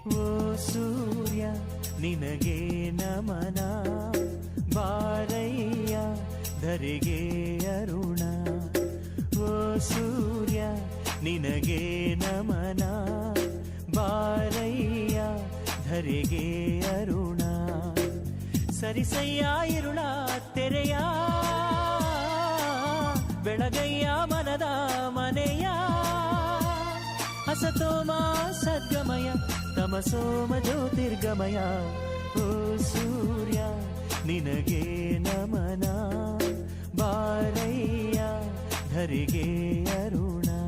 ಓ ಸೂರ್ಯ ನಿನಗೆ ನಮನ, ಬಾರಯ್ಯ ಧರೆಗೆ ಅರುಣ. ಓ ಸೂರ್ಯ ನಿನಗೆ ನಮನ, ಬಾರಯ್ಯ ಧರೆಗೆ ಅರುಣ. ಸರಿಸಯ್ಯ ಇರುಳ ತೆರೆಯ, ಬೆಳಗಯ್ಯ ಮನದ ಮನೆಯ. ಅಸತೋಮ ಸದ್ಗಮಯ, ತಮಸೋಮ ಜ್ಯೋತಿರ್ಗಮಯ. ಓ ಸೂರ್ಯ ನಿನಗೆ ನಮನ, ಬಾರಯ್ಯ ಧರೆಗೆ ಅರುಣ.